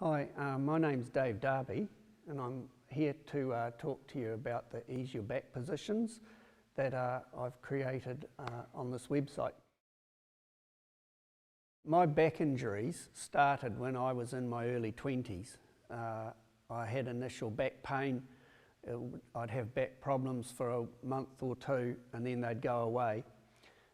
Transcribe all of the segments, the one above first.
Hi, my name's Dave Darby and I'm here to talk to you about the Ease Your Back positions that I've created on this website. My back injuries started when I was in my early 20s. I had initial back pain. I'd have back problems for a month or two and then they'd go away.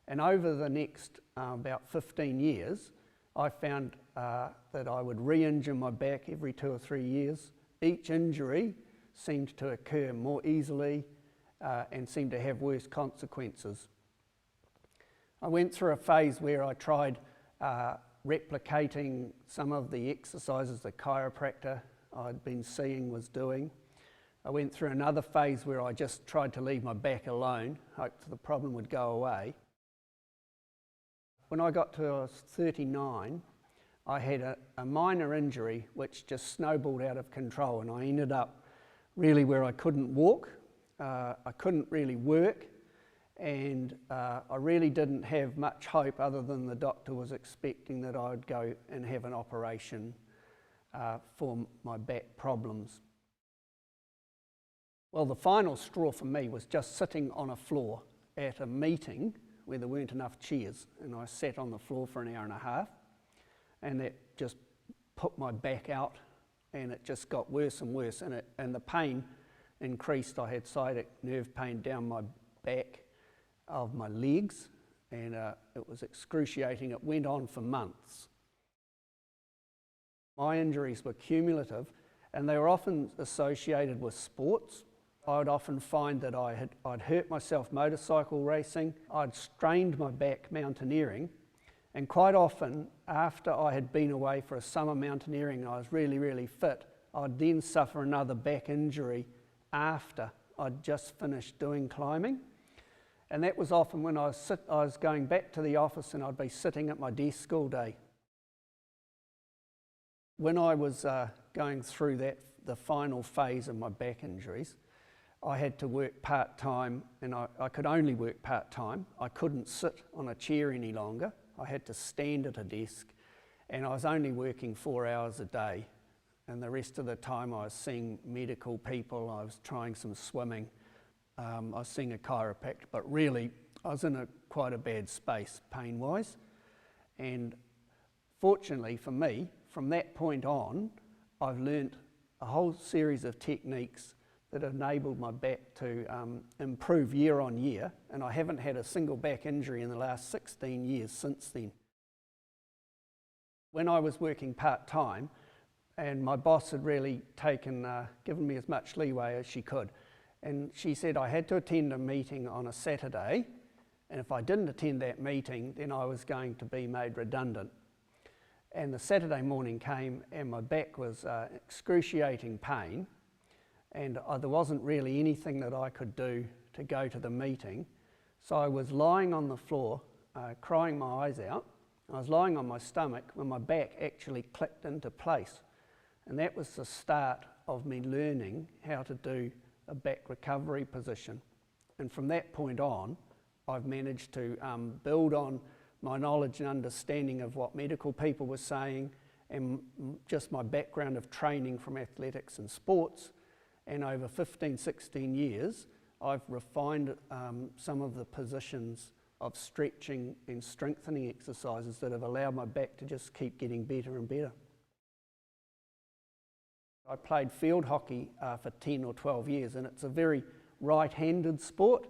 And over the next about 15 years, I found that I would re-injure my back every 2 or 3 years. Each injury seemed to occur more easily and seemed to have worse consequences. I went through a phase where I tried replicating some of the exercises the chiropractor I'd been seeing was doing. I went through another phase where I just tried to leave my back alone, hoped the problem would go away. When I got to 39, I had a minor injury which just snowballed out of control, and I ended up really where I couldn't walk, I couldn't really work, and I really didn't have much hope other than the doctor was expecting that I'd go and have an operation for my back problems. Well, the final straw for me was just sitting on a floor at a meeting where there weren't enough chairs, and I sat on the floor for an hour and a half, and that just put my back out, and it just got worse and worse, and the pain increased. I had sciatic nerve pain down my back of my legs, and it was excruciating. It went on for months. My injuries were cumulative, and they were often associated with sports. I'd often find that I'd hurt myself motorcycle racing, I'd strained my back mountaineering, and quite often after I had been away for a summer mountaineering and I was really fit, I'd then suffer another back injury after I'd just finished doing climbing. And that was often when I was going back to the office and I'd be sitting at my desk all day. When I was going through the final phase of my back injuries, I had to work part-time, and I could only work part-time. I couldn't sit on a chair any longer. I had to stand at a desk, and I was only working 4 hours a day. And the rest of the time I was seeing medical people, I was trying some swimming, I was seeing a chiropractor, but really I was in quite a bad space pain-wise. And fortunately for me, from that point on, I've learnt a whole series of techniques that enabled my back to improve year on year, and I haven't had a single back injury in the last 16 years since then. When I was working part-time, and my boss had really given me as much leeway as she could, and she said I had to attend a meeting on a Saturday, and if I didn't attend that meeting, then I was going to be made redundant. And the Saturday morning came, and my back was excruciating pain, and there wasn't really anything that I could do to go to the meeting. So I was lying on the floor, crying my eyes out. I was lying on my stomach when my back actually clicked into place. And that was the start of me learning how to do a back recovery position. And from that point on, I've managed to build on my knowledge and understanding of what medical people were saying, and just my background of training from athletics and sports. And over 15, 16 years, I've refined some of the positions of stretching and strengthening exercises that have allowed my back to just keep getting better and better. I played field hockey for 10 or 12 years, and it's a very right-handed sport.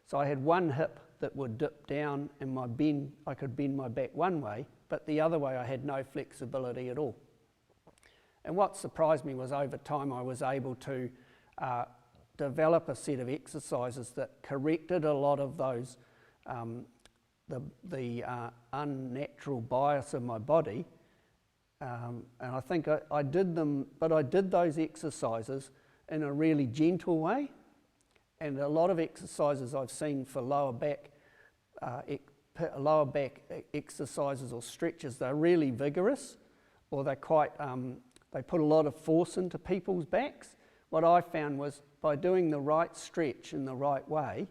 So I had one hip that would dip down, and I could bend my back one way, but the other way I had no flexibility at all. And what surprised me was over time I was able to develop a set of exercises that corrected a lot of those, the unnatural bias of my body. And I think I did them, but I did those exercises in a really gentle way. And a lot of exercises I've seen for lower back exercises or stretches, they're really vigorous, or they're quite, they put a lot of force into people's backs. What I found was by doing the right stretch in the right way,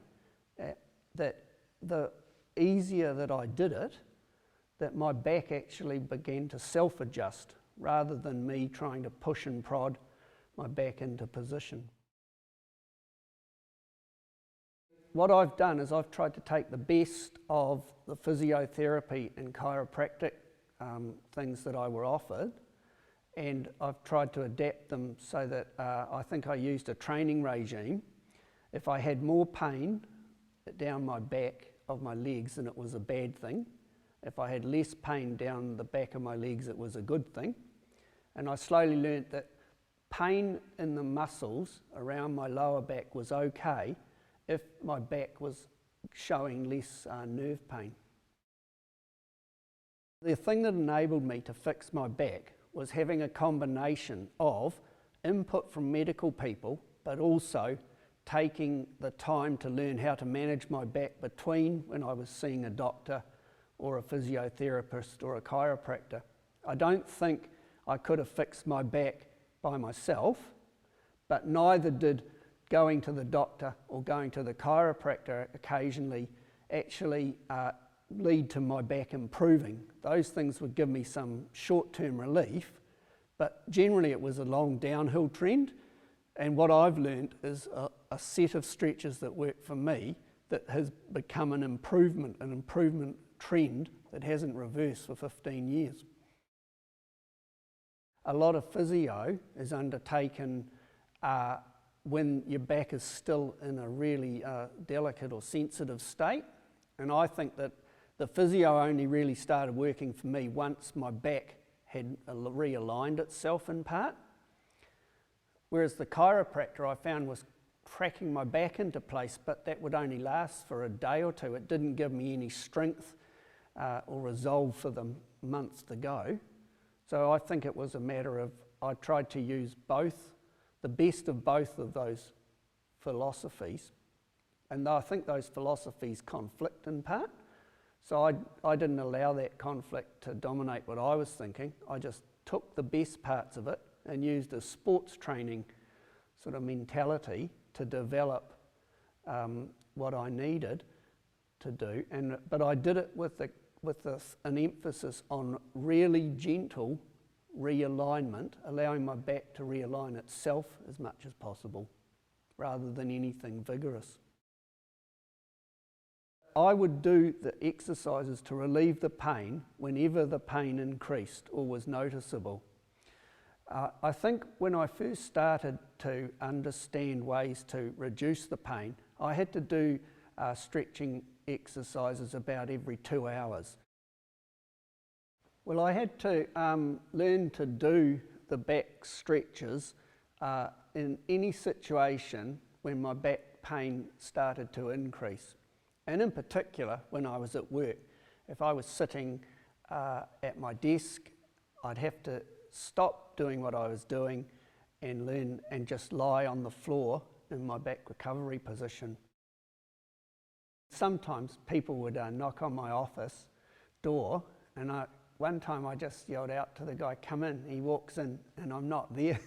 that the easier that I did it, that my back actually began to self-adjust rather than me trying to push and prod my back into position. What I've done is I've tried to take the best of the physiotherapy and chiropractic things that I were offered, and I've tried to adapt them so that I think I used a training regime. If I had more pain down my back of my legs, then it was a bad thing. If I had less pain down the back of my legs, it was a good thing. And I slowly learnt that pain in the muscles around my lower back was okay if my back was showing less nerve pain. The thing that enabled me to fix my back was having a combination of input from medical people, but also taking the time to learn how to manage my back between when I was seeing a doctor or a physiotherapist or a chiropractor. I don't think I could have fixed my back by myself, but neither did going to the doctor or going to the chiropractor occasionally actually lead to my back improving. Those things would give me some short-term relief, but generally it was a long downhill trend. And what I've learned is a set of stretches that work for me that has become an improvement trend that hasn't reversed for 15 years. A lot of physio is undertaken when your back is still in a really delicate or sensitive state. And I think that the physio only really started working for me once my back had realigned itself in part. Whereas the chiropractor I found was cracking my back into place, but that would only last for a day or two. It didn't give me any strength or resolve for the months to go. So I think it was a matter of, I tried to use both, the best of both of those philosophies. And I think those philosophies conflict in part. So I didn't allow that conflict to dominate what I was thinking. I just took the best parts of it and used a sports training sort of mentality to develop what I needed to do. But I did it with an emphasis on really gentle realignment, allowing my back to realign itself as much as possible, rather than anything vigorous. I would do the exercises to relieve the pain whenever the pain increased or was noticeable. I think when I first started to understand ways to reduce the pain, I had to do stretching exercises about every 2 hours. Well, I had to learn to do the back stretches in any situation when my back pain started to increase. And in particular, when I was at work. If I was sitting at my desk, I'd have to stop doing what I was doing and learn and just lie on the floor in my back recovery position. Sometimes people would knock on my office door, and one time I just yelled out to the guy, "Come in." He walks in and I'm not there.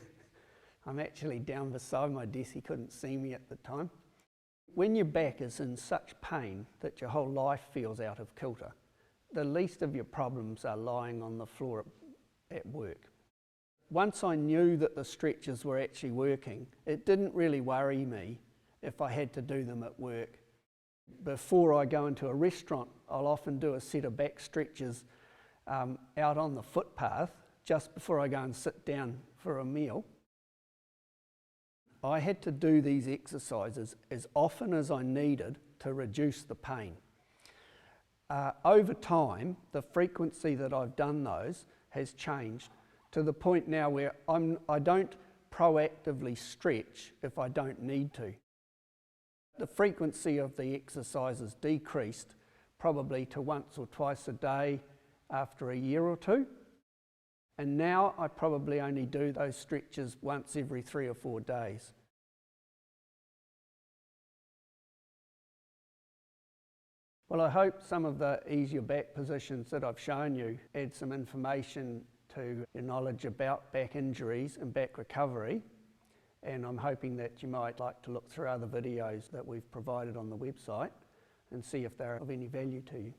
I'm actually down beside my desk. He couldn't see me at the time. When your back is in such pain that your whole life feels out of kilter, the least of your problems are lying on the floor at work. Once I knew that the stretches were actually working, it didn't really worry me if I had to do them at work. Before I go into a restaurant, I'll often do a set of back stretches out on the footpath just before I go and sit down for a meal. I had to do these exercises as often as I needed to reduce the pain. Over time, the frequency that I've done those has changed to the point now where I don't proactively stretch if I don't need to. The frequency of the exercises decreased probably to once or twice a day after a year or two. And now I probably only do those stretches once every 3 or 4 days. Well, I hope some of the Easeyourback positions that I've shown you add some information to your knowledge about back injuries and back recovery. And I'm hoping that you might like to look through other videos that we've provided on the website and see if they're of any value to you.